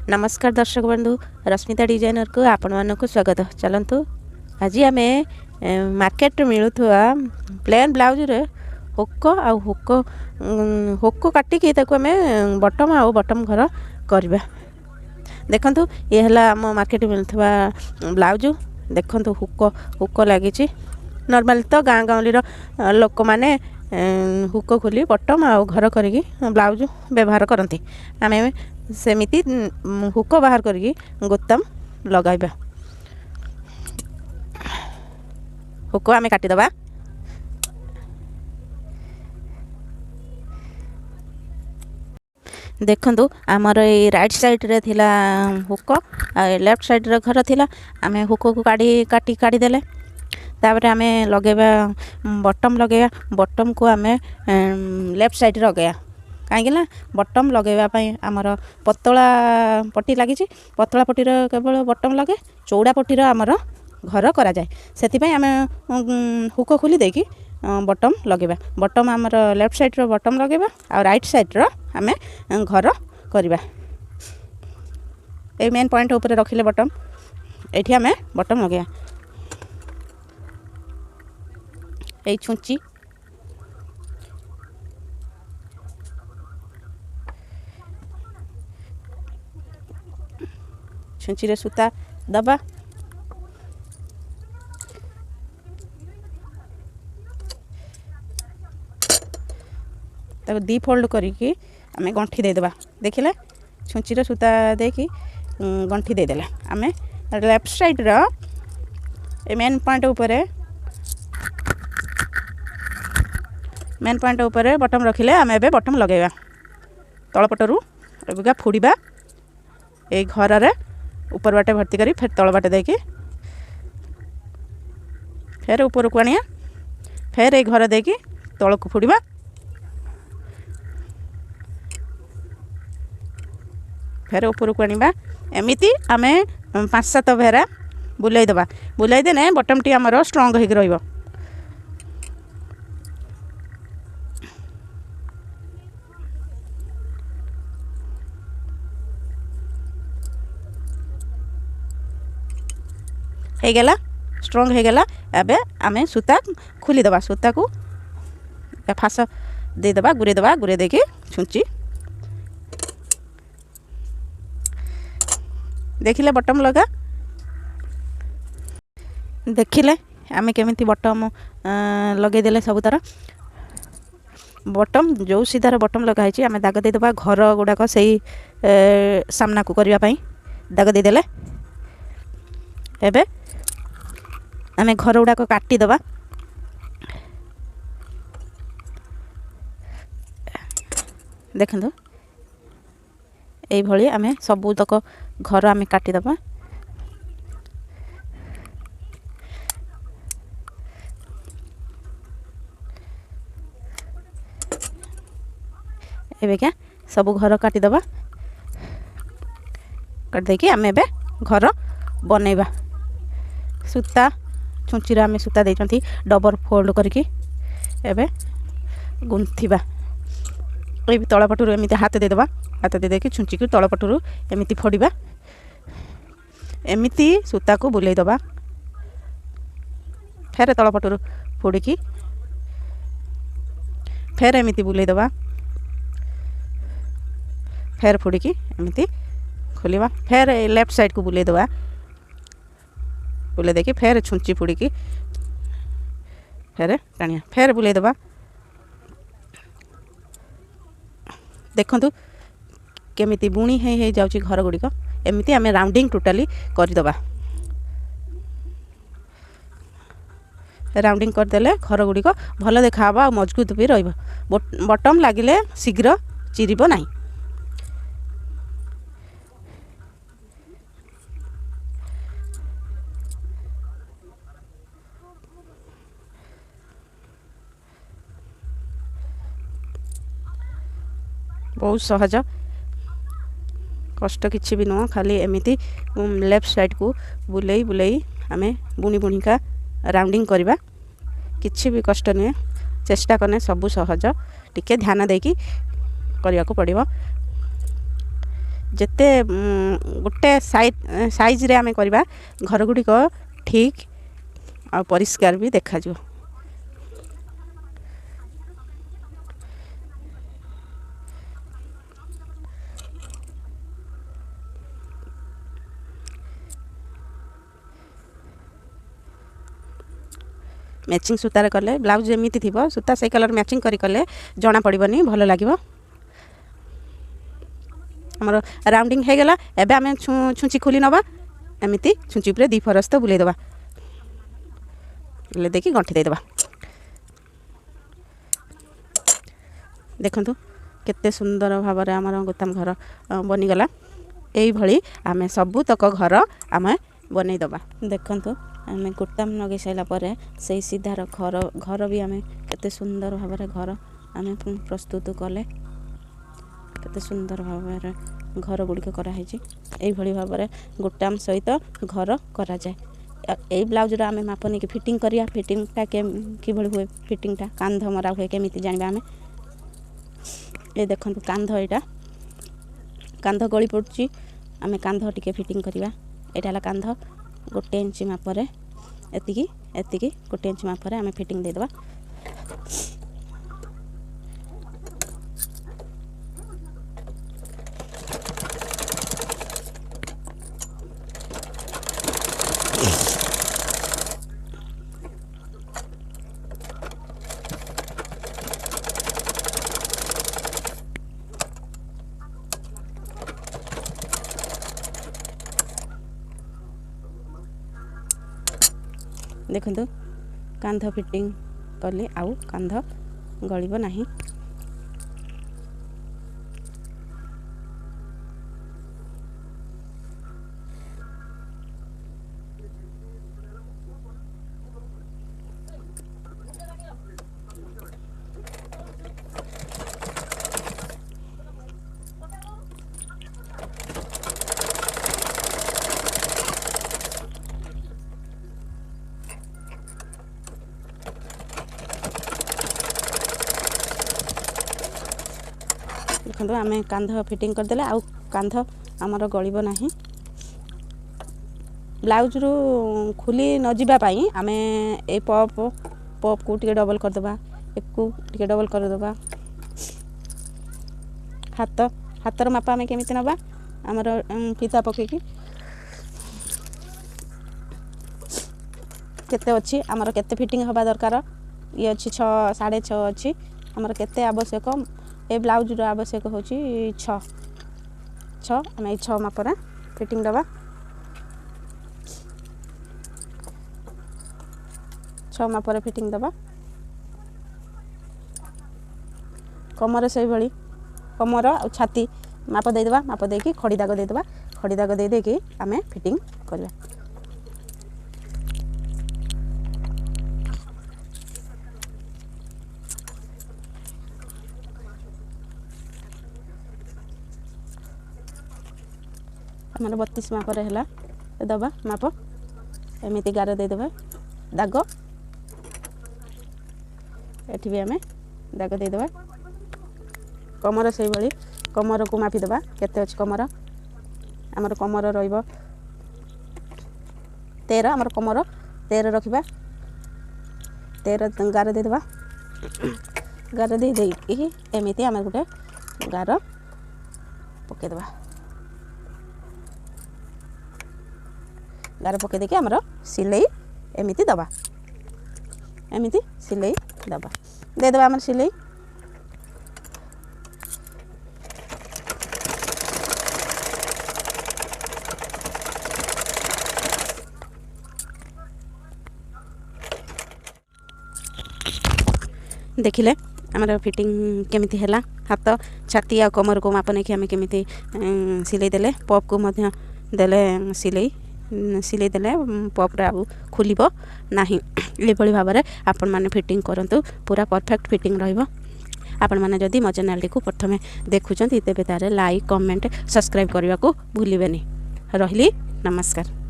नमस्कार दर्शक बंधु रश्मिता डिजाइनर को आपण मानक स्वागत। चलतु आज आम मार्केट मिलुवा प्लेन ब्लाउज रे हुक आ हुक काटिकी आम बटम आ बटम घर करवा। देखंतु ये हला आम मार्केट मिलुवा ब्लाउज। देखंतु हुक लगी नॉर्मल तो गाँ गाँवली लोक मैंने हुक खोली बटम आ घर करी ब्लाउज व्यवहार करती। आम सेमिति हुक बाहर करके गोतम लगाइबा। हुक आमे काटिदबा। देखंतु आमर ए राइट साइड रे थिला हुक आ लेफ्ट साइड रे घर थिला। आमे हुक को काटी देले। तापर आमे लगेबा बटम लगेबा। बटम को आमे लेफ्ट साइड रे लगेया कहीं बटम लगेवाई आमर पतला पट्टी लगी। पतला पट्टीर केवल बटम लगे, चौड़ा पट्टीर आमर घर करा जाए। से आम हुक खोली देकी बटम लगेबा। बटम आमर लेफ्ट साइड रो बटम लगेबा आ राइट साइड रो आमे घर करवा। ए मेन पॉइंट ऊपर रखिले बटम एठी आमे बटम लगेया। ए छुंची छुंची रे सूता दबा। तब दी फोल्ड करिकी आमे गंठी दे देबा। देखिले छुंची रे सूता देकी गंठी दे देला। आमे लेफ्ट साइड रो ए मेन पॉइंट ऊपर बटम रखिले आमे एबे बटम लगेबा। तळपटरू एबेगा फुडीबा। ए घर रे ऊपर बाटे भर्ती करी फिर तल बाटे देके फिर ऊपर को आनिया। फिर ए घर देकी तल को फुड़ीबा। फिर ऊपर को आनिबा। एमिति आमे 5-7 भेरा बुलाई दबा। बुलाई देने बटम टी हमर स्ट्रांग होई रहइबो। हो गला स्ट्रांग हो गला। एबे आमे सूता खोली दबा। सूता को फास दे दबा, गुरे दबा। गुरे देके छुंची देखिले बटम लगा। देखिले आमे केमिति बटम लगे देले सब तरह बटम जो सीधार बटम लगा है आमे दाग दे दबा। घर गुड़ाक सही सामना को करबा पई दाग दे देले। एबे आमे घर गुड़ाक काटी दबा। देखंतु एई भली आमे सबु तक घर आमे काटी दबा। एबे क्या सबु घर काटी दबा। काट देकी आमे एबे घर बनेबा। सूता छुंची आमे सूता देइचंती डबल फोल्ड करके एबे गुंथिबा। ए तळ पटुरु एमिति हाथ दे दबा। हाथ दे देकी छुंची को तळ पटुरु एमिति फोड़ीबा। एमिति सूता को बुलाई दबा। फेर तळ पटुरु फोड़ीकी फेर एमिति बुलाई दबा। फेर फोड़ीकी एमिति खोलिबा। फेर लेफ्ट साइड को बुलाई दबा। बुले देखी फेर छुंची फोड़ीकी फेर टाणिया। फेर बुलाई दबा। देखंतु केमिति बुणी हे जाउची घर गुड़िक। एमिति आमे राउंडिंग टोटाली करि दबा। राउंडिंग कर देले घर गुड़िक भल देखाबा आ मजबूत भी रहइबो। बटम लागिले शीघ्र चिरिबो नाही। बहुत सहज कष्ट किछि भी नुह। खाली एमिति लेफ्ट साइड को बुलाई बुलाई आमे बुणी बुणिका राउंडिंग करवा। किछि भी कष्ट नुहे। चेष्टा करने सबू सहज। टिके ध्यान देकी करने को पड़ो। ଯେତେ ଗୋଟେ ସାଇଜ୍ରେ ଆମେ କରିବା ଘର ଗୁଡ଼ିକ ଠିକ୍ ଆଉ ପରିଷ୍କାର ବି ଦେଖାଯିବ। मैचिंग सूतार कले ब्लाउज एमती थी सूता से कलर मैचिंग करी कले जना पड़बनी भल लगे। आमर राउंडिंग हो गला। एबे आम छुंची खोली नवा एमती छुंची उपरे 2 फरस्त बुले देबा ले देखी गंठी दे देबा। देखंतु केते सुंदर भाव रे आमर गोताम घर बनी गला। एई भली आमे सबु तक घर आमे बनै दबा। देखंतु आमे गोताम नगे साइला परे सेई सीधार घर भी आमे केते सुंदर भाव रे घर आमे प्रस्तुत कले। केते सुंदर भाव रे घर गुड़िक करा है। भली भाव रे गोटाम सहित घर करा जाए। यही ब्लाउज आम माप नहीं फिटिंग करिया। फिटिंगटा कि हुए फिटिंगटा कांध मरा हुए केमिति जानिबा आमे। ये देखंतु कांध एटा कांध गली पड़ुची आमे कांध टिके फिटिंग करिया। एटा ला कांध 1 इंच माप रे एतिकी 1 इंच माप रे आमे फिटिंग दे देबा। देखंतु कांध फिटिंग कले आउ कांध गलिबो नाही। देखो आम कांध फिटिंग करदे आउ कांध आमर गलिब नाही। ब्लाउज रु खुली न जावाई आम ए पप को टिके डबल करदे एक टिके डबल करदे। हाथर माप आम केमिति नबा आमर फीता पकेकी केते अच्छी आमर केते फिटिंग हवा दरकार। ये अच्छी 6 6.5 अच्छी आमर केते आवश्यक। ए ब्लाउज रो आवश्यक होची 6 आम 6 मापरा फिटिंग दबा। 6 मापरा फिटिंग दबा। कमर से भली कमर और छाती माप दे देबा। माप देकी खड़ी दाग दे देबा। खड़ी दाग दे देकी आमे फिटिंग करबा। आमर 32 माप रे हला दबा माप एमिति गार दे देबा। दाग एठी भी आमे दाग दे देबा। कमर से भली कमर को मापी देबा केते अछि कमर आमर कमर रहिबो 13 आमर कमर 13 रखिबा। 13 गार दे देबा। गार दे देई एमिति आमर गुटे गार पके देबा। गार पके देके आमर सिलाई एमिति दबा। एमिति सिलाई दबा दे देबा आमर सिलाई। देखिले आमर फिटिंग केमिति हैला। हाथ छाती आ कमर को माप नहीं आम केमिति सिलाई देले। पप को मध्य देले सिलाई देले पप रा खुलिब नाही। ए भली भाव रे आपण माने फिटिंग करंतु पूरा परफेक्ट फिटिंग रहिबो। आपण माने जदी मो चैनल को प्रथमे देखुचंती तेबे तारे लाइक कमेंट सब्सक्राइब करबा को भूलिबेनी। रहिली नमस्कार।